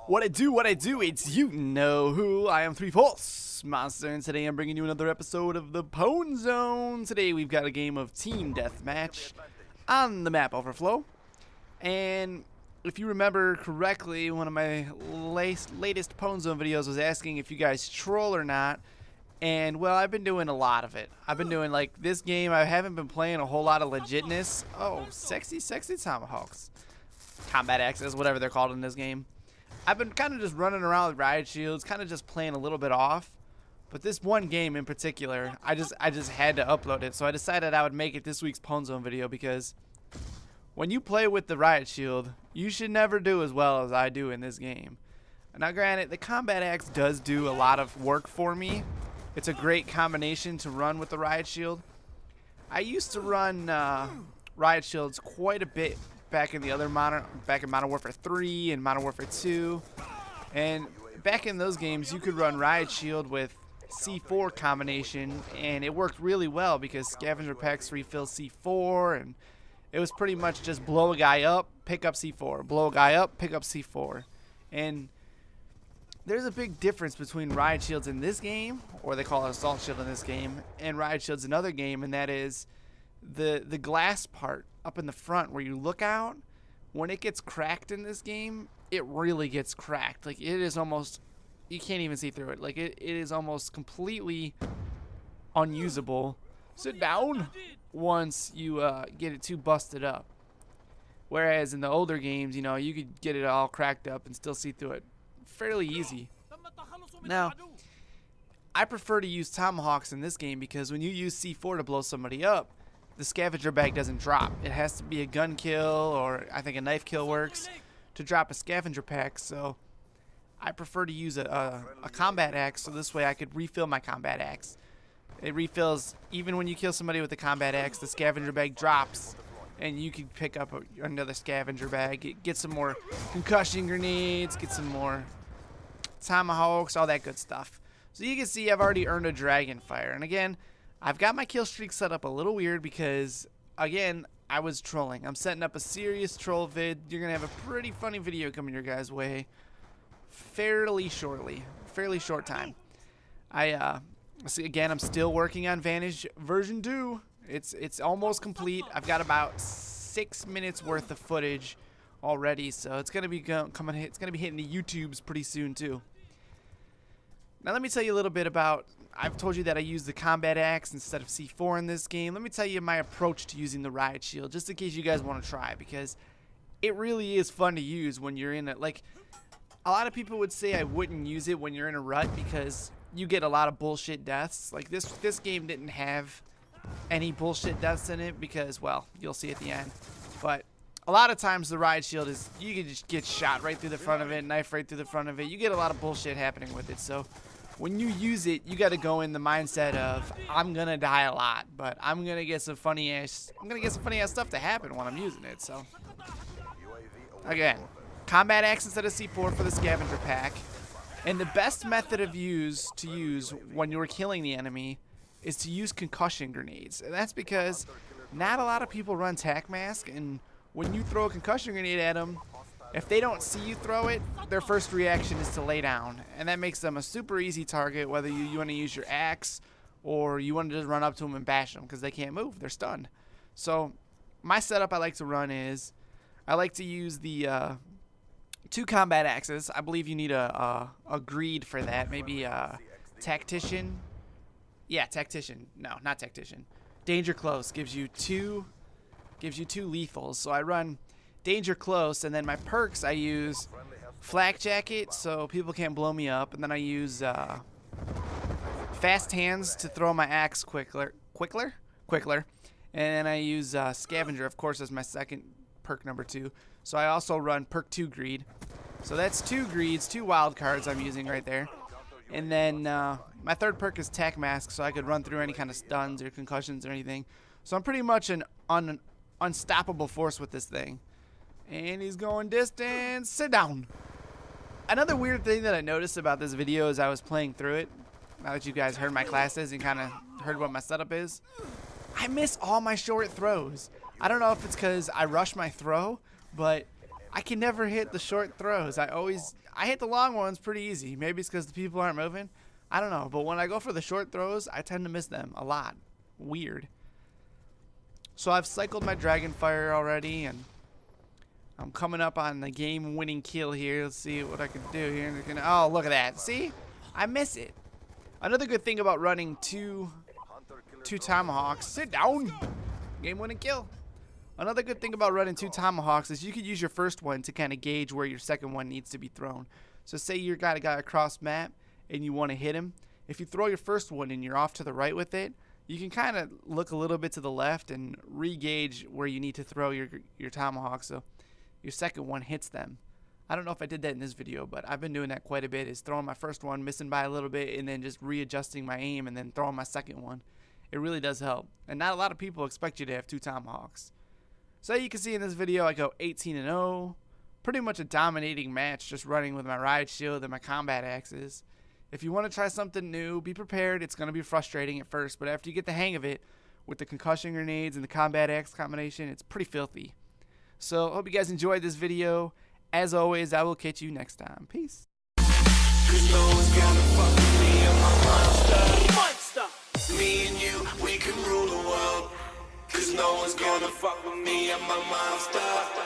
What I do, it's you know who. I am 3Pulse Monster, and today I'm bringing you another episode of the PwnZone. Today we've got a game of Team Deathmatch on the map Overflow. And if you remember correctly, one of my latest PwnZone videos was asking if you guys troll or not. And, well, I've been doing a lot of it. I've been doing, like, this game, I haven't been playing a whole lot of legitness. Oh, sexy tomahawks. Combat axes, whatever they're called in this game. I've been kind of just running around with riot shields, kind of just playing a little bit off. But this one game in particular, I just had to upload it. So I decided I would make it this week's PwnZone video because when you play with the riot shield, you should never do as well as I do in this game. Now, granted, the combat axe does do a lot of work for me. It's a great combination to run with the riot shield. I used to run riot shields quite a bit back in Modern Warfare 3 and Modern Warfare 2. And back in those games, you could run riot shield with C4 combination, and it worked really well because scavenger packs refill C4, and it was pretty much just blow a guy up, pick up C4, blow a guy up, pick up C4. And there's a big difference between riot shields in this game, or they call it assault shield in this game, and riot shields in another game, and that is the glass part up in the front where you look out. When it gets cracked in this game, it really gets cracked. Like, it is almost, you can't even see through it. Like, it is almost completely unusable. Sit down once you get it too busted up. Whereas in the older games, you know, you could get it all cracked up and still see through it fairly easy. Now, I prefer to use tomahawks in this game because when you use C4 to blow somebody up, the scavenger bag doesn't drop. It has to be a gun kill, or I think a knife kill works to drop a scavenger pack. So I prefer to use a combat axe, so this way I could refill my combat axe. It refills even when you kill somebody with a combat axe. The scavenger bag drops, and you can pick up another scavenger bag, get some more concussion grenades, get some more tomahawks, all that good stuff. So you can see I've already earned a dragon fire, and again, I've got my kill streak set up a little weird because, again, I was trolling. I'm setting up a serious troll vid. You're gonna have a pretty funny video coming your guys' way fairly shortly, fairly short time. See, again, I'm still working on Vantage version 2. It's almost complete. I've got about 6 minutes worth of footage already, so it's gonna be it's gonna be hitting the YouTubes pretty soon too. Now let me tell you a little bit about. I've told you that I use the combat axe instead of C4 in this game. Let me tell you my approach to using the riot shield, just in case you guys want to try, because it really is fun to use when you're in it. Like, a lot of people would say I wouldn't use it when you're in a rut because you get a lot of bullshit deaths. Like this game didn't have any bullshit deaths in it because, well, you'll see at the end. But a lot of times the riot shield is, you can just get shot right through the front of it, knife right through the front of it. You get a lot of bullshit happening with it. So when you use it, you got to go in the mindset of, I'm gonna die a lot, but I'm gonna get some funny ass stuff to happen when I'm using it. So again, combat axe instead of C4 for the scavenger pack. And the best method to use when you're killing the enemy is to use concussion grenades. And that's because not a lot of people run tac mask, and when you throw a concussion grenade at them, if they don't see you throw it, their first reaction is to lay down. And that makes them a super easy target, whether you want to use your axe or you want to just run up to them and bash them because they can't move. They're stunned. So my setup I like to run is I like to use the 2 combat axes. I believe you need a greed for that. Maybe a tactician. Yeah, tactician. No, not tactician. Danger close gives you two lethals. So I run danger close, and then my perks I use flak jacket so people can't blow me up, and then I use fast hands to throw my axe quickler, and then I use scavenger, of course, as my second perk number 2. So I also run perk 2 greed. So that's 2 greeds, 2 wild cards I'm using right there. And then my third perk is tac mask, so I could run through any kind of stuns or concussions or anything. So I'm pretty much an unstoppable force with this thing. And he's going distance. Sit down. Another weird thing that I noticed about this video as I was playing through it, now that you guys heard my classes and kind of heard what my setup is, I miss all my short throws. I don't know if it's because I rush my throw, but I can never hit the short throws. I hit the long ones pretty easy. Maybe it's because the people aren't moving. I don't know. But when I go for the short throws, I tend to miss them a lot. Weird. So I've cycled my Dragon Fire already, and I'm coming up on the game-winning kill here. Let's see what I can do here. Oh, look at that. See? I miss it. Another good thing about running two Tomahawks. Sit down. Game-winning kill. Another good thing about running two Tomahawks is you can use your first one to kind of gauge where your second one needs to be thrown. So say you got a guy across map and you want to hit him. If you throw your first one and you're off to the right with it, you can kind of look a little bit to the left and re-gauge where you need to throw your Tomahawk so your second one hits them. I don't know if I did that in this video, but I've been doing that quite a bit, is throwing my first one, missing by a little bit, and then just readjusting my aim and then throwing my second one. It really does help. And not a lot of people expect you to have two Tomahawks. So you can see in this video, I go 18-0. Pretty much a dominating match, just running with my Ride Shield and my combat axes. If you want to try something new, be prepared. It's going to be frustrating at first, but after you get the hang of it, with the concussion grenades and the combat axe combination, it's pretty filthy. So I hope you guys enjoyed this video. As always, I will catch you next time. Peace. Me and you, we can rule the world. 'Cause no one's gonna fuck with me and my monster.